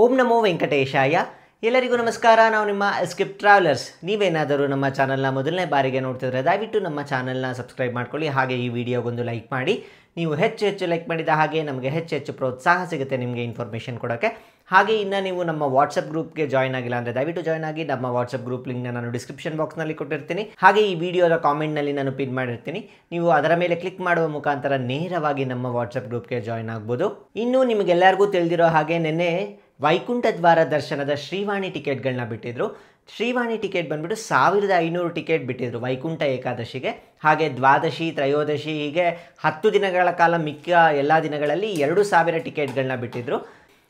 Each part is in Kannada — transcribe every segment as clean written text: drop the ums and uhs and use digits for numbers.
ಓಂ ನಮೋ ವೆಂಕಟೇಶಾಯ. ಎಲ್ಲರಿಗೂ ನಮಸ್ಕಾರ. ನಾವು ನಿಮ್ಮ ಎಸ್ಕೇಪ್ ಟ್ರಾವೆಲರ್ಸ್. ನೀವೇನಾದರೂ ನಮ್ಮ ಚಾನಲ್ನ ಮೊದಲನೇ ಬಾರಿಗೆ ನೋಡ್ತಿದ್ರೆ ದಯವಿಟ್ಟು ನಮ್ಮ ಚಾನಲ್ನ ಸಬ್ಸ್ಕ್ರೈಬ್ ಮಾಡ್ಕೊಳ್ಳಿ. ಹಾಗೆ ಈ ವಿಡಿಯೋಗೊಂದು ಲೈಕ್ ಮಾಡಿ. ನೀವು ಹೆಚ್ಚು ಲೈಕ್ ಮಾಡಿದ ಹಾಗೆ ನಮಗೆ ಹೆಚ್ಚು ಪ್ರೋತ್ಸಾಹ ಸಿಗುತ್ತೆ ನಿಮಗೆ ಇನ್ಫಾರ್ಮೇಷನ್ ಕೊಡೋಕ್ಕೆ. ಹಾಗೆ ಇನ್ನು ನೀವು ನಮ್ಮ ವಾಟ್ಸಪ್ ಗ್ರೂಪ್ಗೆ ಜಾಯ್ನ್ ಆಗಿಲ್ಲ ಅಂದರೆ ದಯವಿಟ್ಟು ಜಾಯ್ನ್ ಆಗಿ. ನಮ್ಮ ವಾಟ್ಸಪ್ ಗ್ರೂಪ್ ಲಿಂಕ್ನ ನಾನು ಡಿಸ್ಕ್ರಿಪ್ಷನ್ ಬಾಕ್ಸ್ನಲ್ಲಿ ಕೊಟ್ಟಿರ್ತೀನಿ. ಹಾಗೆ ಈ ವಿಡಿಯೋದ ಕಾಮೆಂಟ್ನಲ್ಲಿ ನಾನು ಪಿನ್ ಮಾಡಿರ್ತೀನಿ. ನೀವು ಅದರ ಮೇಲೆ ಕ್ಲಿಕ್ ಮಾಡುವ ಮುಖಾಂತರ ನೇರವಾಗಿ ನಮ್ಮ ವಾಟ್ಸಪ್ ಗ್ರೂಪ್ಗೆ ಜಾಯ್ನ್ ಆಗ್ಬೋದು. ಇನ್ನು ನಿಮಗೆಲ್ಲರಿಗೂ ತಿಳಿದಿರೋ ಹಾಗೆ ನಿನ್ನೆ ವೈಕುಂಠ ದ್ವಾರ ದರ್ಶನದ ಶ್ರೀವಾಣಿ ಟಿಕೆಟ್ಗಳನ್ನ ಬಿಟ್ಟಿದ್ರು. ಶ್ರೀವಾಣಿ ಟಿಕೆಟ್ ಬಂದ್ಬಿಟ್ಟು 1500 ಟಿಕೆಟ್ ಬಿಟ್ಟಿದ್ರು ವೈಕುಂಠ ಏಕಾದಶಿಗೆ. ಹಾಗೆ ದ್ವಾದಶಿ, ತ್ರಯೋದಶಿ ಹೀಗೆ 10 ದಿನಗಳ ಕಾಲ ಮಿಕ್ಕ ಎಲ್ಲ ದಿನಗಳಲ್ಲಿ 2000 ಟಿಕೆಟ್ಗಳನ್ನ ಬಿಟ್ಟಿದ್ರು.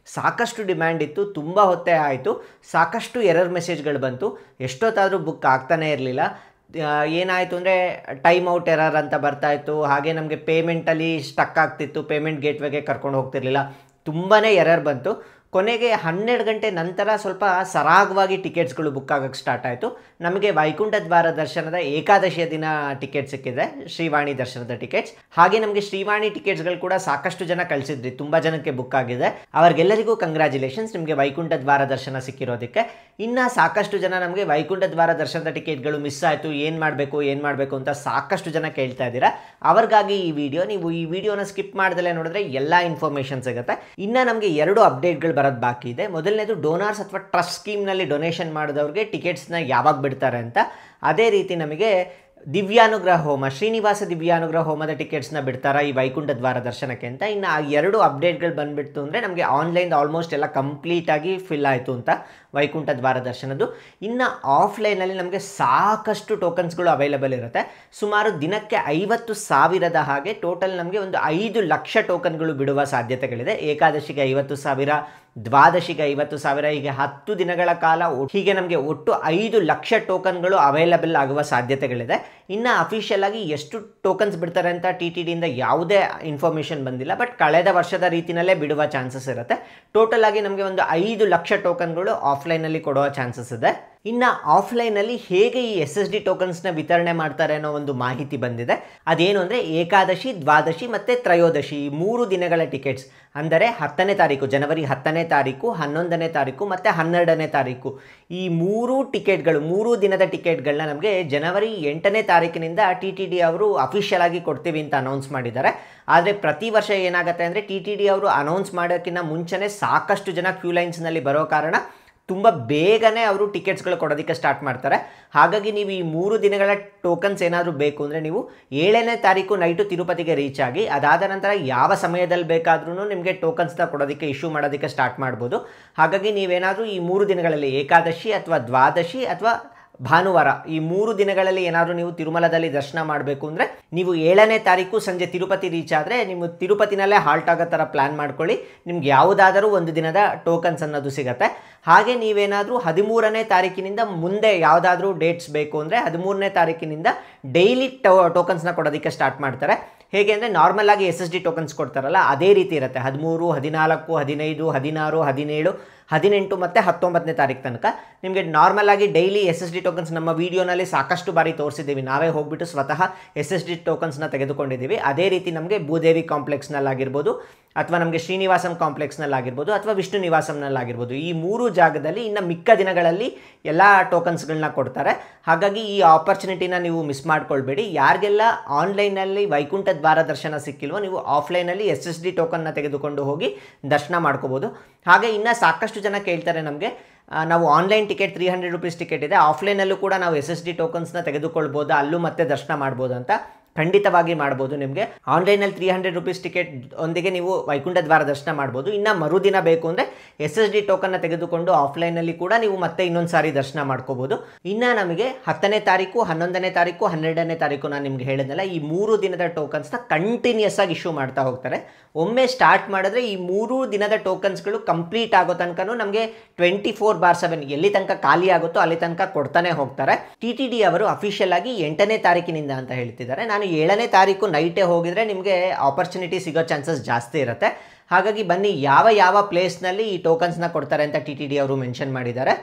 ಸಾಕಷ್ಟು ಡಿಮ್ಯಾಂಡ್ ಇತ್ತು, ತುಂಬ ಹೊತ್ತೇ ಆಯಿತು. ಸಾಕಷ್ಟು ಎರರ್ ಮೆಸೇಜ್ಗಳು ಬಂತು. ಎಷ್ಟೊತ್ತಾದರೂ ಬುಕ್ ಆಗ್ತಾನೇ ಇರಲಿಲ್ಲ. ಏನಾಯಿತು ಅಂದರೆ ಟೈಮ್ ಔಟ್ ಎರರ್ ಅಂತ ಬರ್ತಾಯಿತ್ತು. ಹಾಗೆ ನಮಗೆ ಪೇಮೆಂಟಲ್ಲಿ ಸ್ಟಕ್ ಆಗ್ತಿತ್ತು, ಪೇಮೆಂಟ್ ಗೇಟ್ವೇಗೆ ಕರ್ಕೊಂಡು ಹೋಗ್ತಿರ್ಲಿಲ್ಲ. ತುಂಬಾ ಎರರ್ ಬಂತು. ಕೊನೆಗೆ 12 ಗಂಟೆ ನಂತರ ಸ್ವಲ್ಪ ಸರಾಗವಾಗಿ ಟಿಕೆಟ್ಸ್ಗಳು ಬುಕ್ ಆಗೋಕ್ಕೆ ಸ್ಟಾರ್ಟ್ ಆಯಿತು. ನಮಗೆ ವೈಕುಂಠ ದ್ವಾರ ದರ್ಶನದ ಏಕಾದಶಿಯ ದಿನ ಟಿಕೆಟ್ ಸಿಕ್ಕಿದೆ, ಶ್ರೀವಾಣಿ ದರ್ಶನದ ಟಿಕೆಟ್ಸ್. ಹಾಗೆ ನಮಗೆ ಶ್ರೀವಾಣಿ ಟಿಕೆಟ್ಸ್ಗಳು ಕೂಡ ಸಾಕಷ್ಟು ಜನ ಕಳಿಸಿದ್ರಿ, ತುಂಬ ಜನಕ್ಕೆ ಬುಕ್ ಆಗಿದೆ. ಅವ್ರಿಗೆಲ್ಲರಿಗೂ ಕಂಗ್ರ್ಯಾಚುಲೇಷನ್ಸ್ ನಿಮಗೆ ವೈಕುಂಠ ದ್ವಾರ ದರ್ಶನ ಸಿಕ್ಕಿರೋದಕ್ಕೆ. ಇನ್ನು ಸಾಕಷ್ಟು ಜನ ನಮಗೆ ವೈಕುಂಠ ದ್ವಾರ ದರ್ಶನದ ಟಿಕೆಟ್ಗಳು ಮಿಸ್ ಆಯಿತು, ಏನು ಮಾಡಬೇಕು ಅಂತ ಸಾಕಷ್ಟು ಜನ ಕೇಳ್ತಾ ಇದ್ದೀರಾ. ಅವ್ರಿಗಾಗಿ ಈ ವಿಡಿಯೋ, ನೀವು ಈ ವಿಡಿಯೋನ ಸ್ಕಿಪ್ ಮಾಡ್ದಲೇ ನೋಡಿದ್ರೆ ಎಲ್ಲ ಇನ್ಫಾರ್ಮೇಷನ್ ಸಿಗುತ್ತೆ. ಇನ್ನು ನಮಗೆ 2 ಅಪ್ಡೇಟ್ಗಳು ಬರೋದು ಬಾಕಿ ಇದೆ. ಮೊದಲನೇದು ಡೋನಾರ್ಸ್ ಅಥವಾ ಟ್ರಸ್ಟ್ ಸ್ಕೀಮ್ನಲ್ಲಿ ಡೊನೇಷನ್ ಮಾಡಿದವ್ರಿಗೆ ಟಿಕೆಟ್ಸ್ನ ಯಾವಾಗ ಬಿಡ್ತಾರೆ ಅಂತ. ಅದೇ ರೀತಿ ನಮಗೆ ದಿವ್ಯಾನುಗ್ರಹ ಹೋಮ, ಶ್ರೀನಿವಾಸ ದಿವ್ಯಾನುಗ್ರಹ ಹೋಮದ ಟಿಕೆಟ್ಸ್ನ ಬಿಡ್ತಾರಾ ಈ ವೈಕುಂಠ ದ್ವಾರ ದರ್ಶನಕ್ಕೆ ಅಂತ. ಇನ್ನು ಆ 2 ಅಪ್ಡೇಟ್ಗಳು ಬಂದುಬಿಡ್ತು ಅಂದರೆ ನಮಗೆ ಆನ್ಲೈನ್ ಆಲ್ಮೋಸ್ಟ್ ಎಲ್ಲ ಕಂಪ್ಲೀಟಾಗಿ ಫಿಲ್ ಆಯಿತು ಅಂತ ವೈಕುಂಠ ದ್ವಾರ ದರ್ಶನದ್ದು. ಇನ್ನು ಆಫ್ಲೈನಲ್ಲಿ ನಮಗೆ ಸಾಕಷ್ಟು ಟೋಕನ್ಸ್ಗಳು ಅವೈಲೇಬಲ್ ಇರುತ್ತೆ. ಸುಮಾರು ದಿನಕ್ಕೆ 50,000 ಹಾಗೆ ಟೋಟಲ್ ನಮಗೆ ಒಂದು 5 ಲಕ್ಷ ಟೋಕನ್ಗಳು ಬಿಡುವ ಸಾಧ್ಯತೆಗಳಿದೆ. ಏಕಾದಶಿಗೆ 50,000, ದ್ವಾದಶಿಗೆ 50,000, ಹೀಗೆ 10 ದಿನಗಳ ಕಾಲ ಹೀಗೆ ನಮಗೆ ಒಟ್ಟು 5 ಲಕ್ಷ ಟೋಕನ್ಗಳು ಅವೈಲಬಲ್ ಆಗುವ ಸಾಧ್ಯತೆಗಳಿದೆ. ಇನ್ನು ಅಫಿಷಿಯಲ್ ಆಗಿ ಎಷ್ಟು ಟೋಕನ್ಸ್ ಬಿಡ್ತಾರೆ ಅಂತ TTDಯಿಂದ ಯಾವುದೇ ಇನ್ಫಾರ್ಮೇಷನ್ ಬಂದಿಲ್ಲ. ಬಟ್ ಕಳೆದ ವರ್ಷದ ರೀತಿಯಲ್ಲೇ ಬಿಡುವ ಚಾನ್ಸಸ್ ಇರುತ್ತೆ. ಟೋಟಲ್ ಆಗಿ ನಮಗೆ ಒಂದು 5 ಲಕ್ಷ ಟೋಕನ್ಗಳು ಆಫ್ಲೈನಲ್ಲಿ ಕೊಡುವ ಚಾನ್ಸಸ್ ಇದೆ. ಇನ್ನು ಆಫ್ಲೈನಲ್ಲಿ ಹೇಗೆ ಈ SSD ಟೋಕನ್ಸ್ನ ವಿತರಣೆ ಮಾಡ್ತಾರೆ ಅನ್ನೋ ಒಂದು ಮಾಹಿತಿ ಬಂದಿದೆ. ಅದೇನು ಅಂದರೆ ಏಕಾದಶಿ, ದ್ವಾದಶಿ ಮತ್ತು ತ್ರಯೋದಶಿ ಈ 3 ದಿನಗಳ ಟಿಕೆಟ್ಸ್ ಅಂದರೆ 10ನೇ ತಾರೀಕು, ಜನವರಿ 10ನೇ ತಾರೀಕು, 11ನೇ ತಾರೀಕು ಮತ್ತು 12ನೇ ತಾರೀಕು ಈ 3 ಟಿಕೆಟ್ಗಳು, 3 ದಿನದ ಟಿಕೆಟ್ಗಳನ್ನ ನಮಗೆ ಜನವರಿ 8ನೇ ತಾರೀಕಿನಿಂದ TTD ಅವರು ಅಫಿಷಿಯಲ್ ಆಗಿ ಕೊಡ್ತೀವಿ ಅಂತ ಅನೌನ್ಸ್ ಮಾಡಿದ್ದಾರೆ. ಆದರೆ ಪ್ರತಿ ವರ್ಷ ಏನಾಗುತ್ತೆ ಅಂದರೆ TTD ಅವರು ಅನೌನ್ಸ್ ಮಾಡೋಕ್ಕಿಂತ ಮುಂಚೆನೇ ಸಾಕಷ್ಟು ಜನ ಕ್ಯೂ ಲೈನ್ಸ್ನಲ್ಲಿ ಬರೋ ಕಾರಣ ತುಂಬ ಬೇಗನೆ ಅವರು ಟಿಕೆಟ್ಸ್ಗಳು ಕೊಡೋದಕ್ಕೆ ಸ್ಟಾರ್ಟ್ ಮಾಡ್ತಾರೆ. ಹಾಗಾಗಿ ನೀವು ಈ 3 ದಿನಗಳ ಟೋಕನ್ಸ್ ಏನಾದರೂ ಬೇಕು ಅಂದರೆ ನೀವು 7ನೇ ತಾರೀಕು ನೈಟು ತಿರುಪತಿಗೆ ರೀಚ್ ಆಗಿ ಅದಾದ ನಂತರ ಯಾವ ಸಮಯದಲ್ಲಿ ಬೇಕಾದ್ರೂ ನಿಮಗೆ ಟೋಕನ್ಸ್ನ ಕೊಡೋದಕ್ಕೆ ಇಶ್ಯೂ ಮಾಡೋದಕ್ಕೆ ಸ್ಟಾರ್ಟ್ ಮಾಡ್ಬೋದು. ಹಾಗಾಗಿ ನೀವೇನಾದರೂ ಈ 3 ದಿನಗಳಲ್ಲಿ ಏಕಾದಶಿ ಅಥವಾ ದ್ವಾದಶಿ ಅಥವಾ ಭಾನುವಾರ ಈ 3 ದಿನಗಳಲ್ಲಿ ಏನಾದರೂ ನೀವು ತಿರುಮಲದಲ್ಲಿ ದರ್ಶನ ಮಾಡಬೇಕು ಅಂದರೆ ನೀವು 7ನೇ ತಾರೀಕು ಸಂಜೆ ತಿರುಪತಿ ರೀಚ್ ಆದರೆ ನೀವು ತಿರುಪತಿನಲ್ಲೇ ಹಾಲ್ಟ್ ಆಗೋ ಥರ ಪ್ಲ್ಯಾನ್ ಮಾಡ್ಕೊಳ್ಳಿ. ನಿಮ್ಗೆ ಯಾವುದಾದರೂ ಒಂದು ದಿನದ ಟೋಕನ್ಸ್ ಅನ್ನೋದು ಸಿಗುತ್ತೆ. ಹಾಗೆ ನೀವೇನಾದರೂ 13ನೇ ತಾರೀಕಿನಿಂದ ಮುಂದೆ ಯಾವುದಾದ್ರೂ ಡೇಟ್ಸ್ ಬೇಕು ಅಂದರೆ 13ನೇ ತಾರೀಕಿನಿಂದ ಡೈಲಿ ಟೋಕನ್ಸ್ನ ಕೊಡೋದಕ್ಕೆ ಸ್ಟಾರ್ಟ್ ಮಾಡ್ತಾರೆ. ಹೇಗೆ ಅಂದರೆ ನಾರ್ಮಲ್ ಆಗಿ SSD ಟೋಕನ್ಸ್ ಕೊಡ್ತಾರಲ್ಲ ಅದೇ ರೀತಿ ಇರುತ್ತೆ. 13, 14, 15, 16, 17, 18 ಮತ್ತು 19ನೇ ತಾರೀಕು ತನಕ ನಿಮಗೆ ನಾರ್ಮಲ್ ಆಗಿ ಡೈಲಿ SSD ಟೋಕನ್ಸ್ ನಮ್ಮ ವೀಡಿಯೋನಲ್ಲಿ ಸಾಕಷ್ಟು ಬಾರಿ ತೋರಿಸಿದ್ದೀವಿ. ನಾವೇ ಹೋಗ್ಬಿಟ್ಟು ಸ್ವತಃ SSD ಟೋಕನ್ಸ್ನ ತೆಗೆದುಕೊಂಡಿದ್ದೀವಿ. ಅದೇ ರೀತಿ ನಮಗೆ ಭೂದೇವಿ ಕಾಂಪ್ಲೆಕ್ಸ್ನಲ್ಲಾಗಿರ್ಬೋದು ಅಥವಾ ನಮಗೆ ಶ್ರೀನಿವಾಸಂ ಕಾಂಪ್ಲೆಕ್ಸ್ನಲ್ಲಾಗಿರ್ಬೋದು ಅಥವಾ ವಿಷ್ಣು ನಿವಾಸಂನಲ್ಲಾಗಿರ್ಬೋದು ಈ 3 ಜಾಗದಲ್ಲಿ ಇನ್ನು ಮಿಕ್ಕ ದಿನಗಳಲ್ಲಿ ಎಲ್ಲ ಟೋಕನ್ಸ್ಗಳನ್ನ ಕೊಡ್ತಾರೆ. ಹಾಗಾಗಿ ಈ ಆಪರ್ಚುನಿಟಿನ ನೀವು ಮಿಸ್ ಮಾಡ್ಕೊಳ್ಬೇಡಿ. ಯಾರಿಗೆಲ್ಲ ಆನ್ಲೈನಲ್ಲಿ ವೈಕುಂಠ ದ್ವಾರ ದರ್ಶನ ಸಿಕ್ಕಿಲ್ವೋ ನೀವು ಆಫ್ಲೈನಲ್ಲಿ SSD ಟೋಕನ್ನ ತೆಗೆದುಕೊಂಡು ಹೋಗಿ ದರ್ಶನ ಮಾಡ್ಕೋಬೋದು. ಹಾಗೆ ಇನ್ನು ಸಾಕಷ್ಟು ಜನ ಕೇಳ್ತಾರೆ ನಮಗೆ, ನಾವು ಆನ್ಲೈನ್ ಟಿಕೆಟ್ 300 ರೂಪೀಸ್ ಟಿಕೆಟ್ ಇದೆ, ಆಫ್ಲೈನಲ್ಲೂ ಕೂಡ ನಾವು SSD ಟೋಕನ್ಸ್ನ ತೆಗೆದುಕೊಳ್ಬೋದು, ಅಲ್ಲೂ ಮತ್ತೆ ದರ್ಶನ ಮಾಡ್ಬೋದು ಅಂತ. ಖಂಡಿತವಾಗಿ ಮಾಡ್ಬೋದು. ನಿಮಗೆ ಆನ್ಲೈನಲ್ಲಿ 300 ರೂಪೀಸ್ ಟಿಕೆಟ್ ಒಂದಿಗೆ ನೀವು ವೈಕುಂಠ ದ್ವಾರ ದರ್ಶನ ಮಾಡ್ಬೋದು. ಇನ್ನು ಮರುದಿನ ಬೇಕು ಅಂದರೆ SSD ಟೋಕನ್ನ ತೆಗೆದುಕೊಂಡು ಆಫ್ಲೈನಲ್ಲಿ ಕೂಡ ನೀವು ಮತ್ತೆ ಇನ್ನೊಂದು ಸಾರಿ ದರ್ಶನ ಮಾಡ್ಕೋಬೋದು. ಇನ್ನು ನಮಗೆ 10ನೇ ತಾರೀಕು, 11ನೇ ತಾರೀಕು, 12ನೇ ತಾರೀಕು ನಾನು ನಿಮ್ಗೆ ಹೇಳಿದ್ನಲ್ಲ ಈ 3 ದಿನದ ಟೋಕನ್ಸ್ನ ಕಂಟಿನ್ಯೂಸ್ ಆಗಿ ಇಶ್ಯೂ ಮಾಡ್ತಾ ಹೋಗ್ತಾರೆ. ಒಮ್ಮೆ ಸ್ಟಾರ್ಟ್ ಮಾಡಿದ್ರೆ ಈ 3 ದಿನದ ಟೋಕನ್ಸ್ಗಳು ಕಂಪ್ಲೀಟ್ ಆಗೋ ತನಕ ನಮಗೆ 24/7 ಎಲ್ಲಿ ತನಕ ಖಾಲಿ ಆಗುತ್ತೋ ಅಲ್ಲಿ ತನಕ ಕೊಡ್ತಾನೆ ಹೋಗ್ತಾರೆ. TTD ಅವರು ಅಫಿಷಿಯಲ್ ಆಗಿ 8ನೇ ತಾರೀಕಿನಿಂದ ಅಂತ ಹೇಳ್ತಿದ್ದಾರೆ. ನಾನು 7ನೇ ತಾರೀಕು ನೈಟೇ ಹೋಗಿದ್ರೆ ನಿಮಗೆ ಆಪರ್ಚುನಿಟಿ ಸಿಗೋ ಚಾನ್ಸಸ್ ಜಾಸ್ತಿ ಇರುತ್ತೆ. ಹಾಗಾಗಿ ಬನ್ನಿ ಯಾವ ಪ್ಲೇಸ್ನಲ್ಲಿ ಈ ಟೋಕನ್ಸ್ನ ಕೊಡ್ತಾರೆ ಅಂತ TTD ಅವರು ಮೆನ್ಷನ್ ಮಾಡಿದ್ದಾರೆ.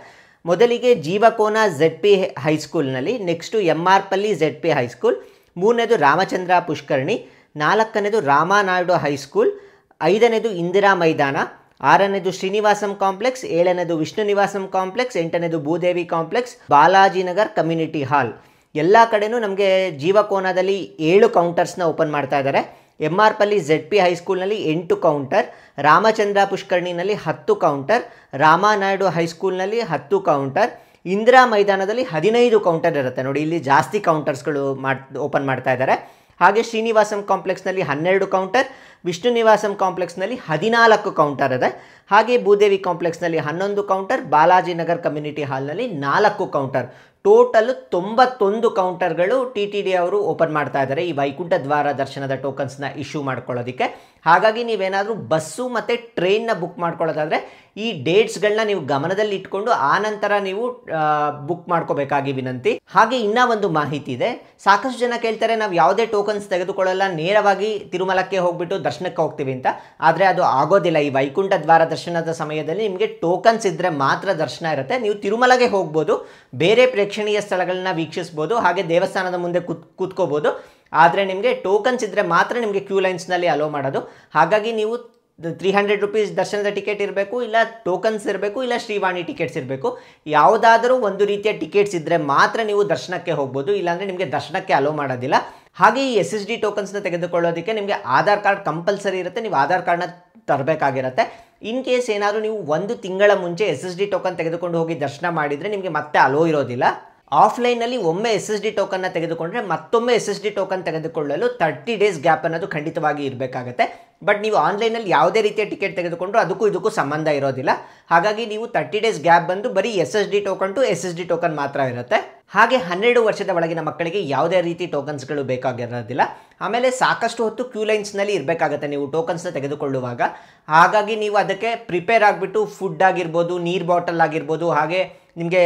ಮೊದಲಿಗೆ ಜೀವಕೋನ ZP ಹೈಸ್ಕೂಲ್ನಲ್ಲಿ, next MR Palli ZP high school, 3ನೇದು ರಾಮಚಂದ್ರ ಪುಷ್ಕರಣಿ, 4ನೇದು ರಾಮನಾಯ್ಡು ಹೈಸ್ಕೂಲ್, 5ನೇದು ಇಂದಿರಾ ಮೈದಾನ, 6ನೇದು ಶ್ರೀನಿವಾಸಂ ಕಾಂಪ್ಲೆಕ್ಸ್, 7ನೇದು ವಿಷ್ಣು ನಿವಾಸಂ ಕಾಂಪ್ಲೆಕ್ಸ್, 8ನೇದು Bhudevi complex, Balajinagar community hall. ಎಲ್ಲ ಕಡೆನೂ ನಮಗೆ ಜೀವಕೋನದಲ್ಲಿ 7 ಕೌಂಟರ್ಸ್ನ ಓಪನ್ ಮಾಡ್ತಾ ಇದ್ದಾರೆ. MR ಪಲ್ಲಿ ZP ಹೈಸ್ಕೂಲ್ನಲ್ಲಿ 8 ಕೌಂಟರ್, ರಾಮಚಂದ್ರ ಪುಷ್ಕರ್ಣಿನಲ್ಲಿ 10 ಕೌಂಟರ್, ರಾಮನಾಯ್ಡು ಹೈಸ್ಕೂಲ್ನಲ್ಲಿ 10 ಕೌಂಟರ್, ಇಂದಿರಾ ಮೈದಾನದಲ್ಲಿ 15 ಕೌಂಟರ್ ಇರುತ್ತೆ. ನೋಡಿ, ಇಲ್ಲಿ ಜಾಸ್ತಿ ಕೌಂಟರ್ಸ್ಗಳು ಓಪನ್ ಮಾಡ್ತಾ ಇದ್ದಾರೆ. ಹಾಗೆ ಶ್ರೀನಿವಾಸಂ ಕಾಂಪ್ಲೆಕ್ಸ್ನಲ್ಲಿ 12 ಕೌಂಟರ್, ವಿಷ್ಣು ನಿವಾಸಂ ಕಾಂಪ್ಲೆಕ್ಸ್ನಲ್ಲಿ 14 ಕೌಂಟರ್ ಇದೆ. ಹಾಗೆ ಭೂದೇವಿ ಕಾಂಪ್ಲೆಕ್ಸ್ನಲ್ಲಿ 11 ಕೌಂಟರ್, ಬಾಲಾಜಿನಗರ್ ಕಮ್ಯುನಿಟಿ ಹಾಲ್ನಲ್ಲಿ 4 ಕೌಂಟರ್. ಟೋಟಲ್ 91 ಕೌಂಟರ್ಗಳು TTD ಅವರು ಓಪನ್ ಮಾಡ್ತಾ ಇದ್ದಾರೆ ಈ ವೈಕುಂಠ ದ್ವಾರ ದರ್ಶನದ ಟೋಕನ್ಸ್ನ ಇಶ್ಯೂ ಮಾಡ್ಕೊಳ್ಳೋದಕ್ಕೆ. ಹಾಗಾಗಿ ನೀವೇನಾದರೂ ಬಸ್ಸು ಮತ್ತು ಟ್ರೈನ್ನ ಬುಕ್ ಮಾಡ್ಕೊಳ್ಳೋದಾದರೆ ಈ ಡೇಟ್ಸ್ಗಳನ್ನ ನೀವು ಗಮನದಲ್ಲಿ ಇಟ್ಕೊಂಡು ಆನಂತರ ನೀವು ಬುಕ್ ಮಾಡ್ಕೋಬೇಕಾಗಿ ವಿನಂತಿ. ಹಾಗೆ ಇನ್ನೂ ಒಂದು ಮಾಹಿತಿ ಇದೆ. ಸಾಕಷ್ಟು ಜನ ಕೇಳ್ತಾರೆ, ನಾವು ಯಾವುದೇ ಟೋಕನ್ಸ್ ತೆಗೆದುಕೊಳ್ಳಲ್ಲ, ನೇರವಾಗಿ ತಿರುಮಲಕ್ಕೆ ಹೋಗ್ಬಿಟ್ಟು ದರ್ಶನಕ್ಕೆ ಹೋಗ್ತೀವಿ ಅಂತ. ಆದರೆ ಅದು ಆಗೋದಿಲ್ಲ. ಈ ವೈಕುಂಠ ದ್ವಾರ ದರ್ಶನದ ಸಮಯದಲ್ಲಿ ನಿಮಗೆ ಟೋಕನ್ಸ್ ಇದ್ದರೆ ಮಾತ್ರ ದರ್ಶನ ಇರುತ್ತೆ. ನೀವು ತಿರುಮಲಗೆ ಹೋಗ್ಬೋದು, ಬೇರೆ ಪ್ರೇಕ್ಷಣೀಯ ಸ್ಥಳಗಳನ್ನ ವೀಕ್ಷಿಸ್ಬೋದು, ಹಾಗೆ ದೇವಸ್ಥಾನದ ಮುಂದೆ ಕೂತ್ಕೋಬೋದು. ಆದರೆ ನಿಮಗೆ ಟೋಕನ್ಸ್ ಇದ್ದರೆ ಮಾತ್ರ ನಿಮಗೆ ಕ್ಯೂ ಲೈನ್ಸ್ನಲ್ಲಿ ಅಲೋ ಮಾಡೋದು. ಹಾಗಾಗಿ ನೀವು 300 ರುಪೀಸ್ ದರ್ಶನದ ಟಿಕೆಟ್ ಇರಬೇಕು, ಇಲ್ಲ ಟೋಕನ್ಸ್ ಇರಬೇಕು, ಇಲ್ಲ ಶ್ರೀವಾಣಿ ಟಿಕೆಟ್ಸ್ ಇರಬೇಕು. ಯಾವುದಾದರೂ ಒಂದು ರೀತಿಯ ಟಿಕೆಟ್ಸ್ ಇದ್ದರೆ ಮಾತ್ರ ನೀವು ದರ್ಶನಕ್ಕೆ ಹೋಗ್ಬೋದು, ಇಲ್ಲಾಂದರೆ ನಿಮಗೆ ದರ್ಶನಕ್ಕೆ ಅಲೋ ಮಾಡೋದಿಲ್ಲ. ಹಾಗೆ ಈ SSD ಟೋಕನ್ಸ್ನ ತೆಗೆದುಕೊಳ್ಳೋದಕ್ಕೆ ನಿಮಗೆ ಆಧಾರ್ ಕಾರ್ಡ್ ಕಂಪಲ್ಸರಿ ಇರುತ್ತೆ. ನೀವು ಆಧಾರ್ ಕಾರ್ಡ್ನ ತರಬೇಕಾಗಿರುತ್ತೆ. ಇನ್ ಕೇಸ್ ಏನಾದರೂ ನೀವು 1 ತಿಂಗಳ ಮುಂಚೆ SSD ಟೋಕನ್ ತೆಗೆದುಕೊಂಡು ಹೋಗಿ ದರ್ಶನ ಮಾಡಿದರೆ ನಿಮಗೆ ಮತ್ತೆ ಅಲೋ ಇರೋದಿಲ್ಲ. ಆಫ್ಲೈನಲ್ಲಿ ಒಮ್ಮೆ SSD ಟೋಕನ್ನ ತೆಗೆದುಕೊಂಡ್ರೆ ಮತ್ತೊಮ್ಮೆ SSD ಟೋಕನ್ ತೆಗೆದುಕೊಳ್ಳಲು 30 ಡೇಸ್ ಗ್ಯಾಪ್ ಅನ್ನೋದು ಖಂಡಿತವಾಗಿ ಇರಬೇಕಾಗತ್ತೆ. ಬಟ್ ನೀವು ಆನ್ಲೈನಲ್ಲಿ ಯಾವುದೇ ರೀತಿಯ ಟಿಕೆಟ್ ತೆಗೆದುಕೊಂಡ್ರು ಅದಕ್ಕೂ ಇದಕ್ಕೂ ಸಂಬಂಧ ಇರೋದಿಲ್ಲ. ಹಾಗಾಗಿ ನೀವು 30 ಡೇಸ್ ಗ್ಯಾಪ್ ಬಂದು ಬರೀ SSD token to SSD token ಮಾತ್ರ ಇರುತ್ತೆ. ಹಾಗೆ 12 ವರ್ಷದ ಒಳಗಿನ ಮಕ್ಕಳಿಗೆ ಯಾವುದೇ ರೀತಿ ಟೋಕನ್ಸ್ಗಳು ಬೇಕಾಗಿರೋದಿಲ್ಲ. ಆಮೇಲೆ ಸಾಕಷ್ಟು ಹೊತ್ತು ಕ್ಯೂ ಲೈನ್ಸ್ನಲ್ಲಿ ಇರಬೇಕಾಗತ್ತೆ ನೀವು ಟೋಕನ್ಸ್ನ ತೆಗೆದುಕೊಳ್ಳುವಾಗ. ಹಾಗಾಗಿ ನೀವು ಅದಕ್ಕೆ ಪ್ರಿಪೇರ್ ಆಗಿಬಿಟ್ಟು ಫುಡ್ ಆಗಿರ್ಬೋದು, ನೀರು ಬಾಟಲ್ ಆಗಿರ್ಬೋದು, ಹಾಗೆ ನಿಮಗೆ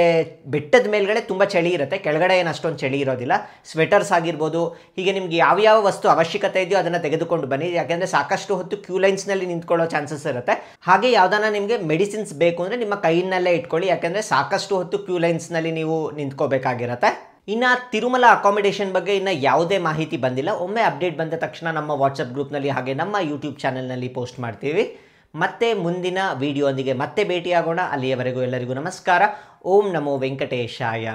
ಬೆಟ್ಟದ ಮೇಲ್ಗಡೆ ತುಂಬ ಚಳಿ ಇರುತ್ತೆ, ಕೆಳಗಡೆ ಏನು ಅಷ್ಟೊಂದು ಚಳಿ ಇರೋದಿಲ್ಲ. ಸ್ವೆಟರ್ಸ್ ಆಗಿರ್ಬೋದು, ಹೀಗೆ ನಿಮಗೆ ಯಾವ್ಯಾವ ವಸ್ತು ಅವಶ್ಯಕತೆ ಇದೆಯೋ ಅದನ್ನು ತೆಗೆದುಕೊಂಡು ಬನ್ನಿ. ಯಾಕೆಂದರೆ ಸಾಕಷ್ಟು ಹೊತ್ತು ಕ್ಯೂ ಲೈನ್ಸ್ನಲ್ಲಿ ನಿಂತ್ಕೊಳ್ಳೋ ಚಾನ್ಸಸ್ ಇರುತ್ತೆ. ಹಾಗೆ ಯಾವುದಾನ ನಿಮಗೆ ಮೆಡಿಸಿನ್ಸ್ ಬೇಕು ಅಂದರೆ ನಿಮ್ಮ ಕೈಯಲ್ಲೇ ಇಟ್ಕೊಳ್ಳಿ, ಯಾಕೆಂದರೆ ಸಾಕಷ್ಟು ಹೊತ್ತು ಕ್ಯೂ ಲೈನ್ಸ್ನಲ್ಲಿ ನೀವು ನಿಂತ್ಕೋಬೇಕಾಗಿರುತ್ತೆ. ಇನ್ನು ತಿರುಮಲ ಅಕಾಮಿಡೇಷನ್ ಬಗ್ಗೆ ಇನ್ನು ಯಾವುದೇ ಮಾಹಿತಿ ಬಂದಿಲ್ಲ. ಒಮ್ಮೆ ಅಪ್ಡೇಟ್ ಬಂದ ತಕ್ಷಣ ನಮ್ಮ ವಾಟ್ಸಪ್ ಗ್ರೂಪ್ನಲ್ಲಿ ಹಾಗೆ ನಮ್ಮ ಯೂಟ್ಯೂಬ್ ಚಾನಲ್ನಲ್ಲಿ ಪೋಸ್ಟ್ ಮಾಡ್ತೀವಿ. ಮತ್ತೆ ಮುಂದಿನ ವಿಡಿಯೋ ಒಂದಿಗೆ ಮತ್ತೆ ಭೇಟಿಯಾಗೋಣ. ಅಲ್ಲಿಯವರೆಗೂ ಎಲ್ಲರಿಗೂ ನಮಸ್ಕಾರ. ಓಂ ನಮೋ ವೆಂಕಟೇಶಾಯ.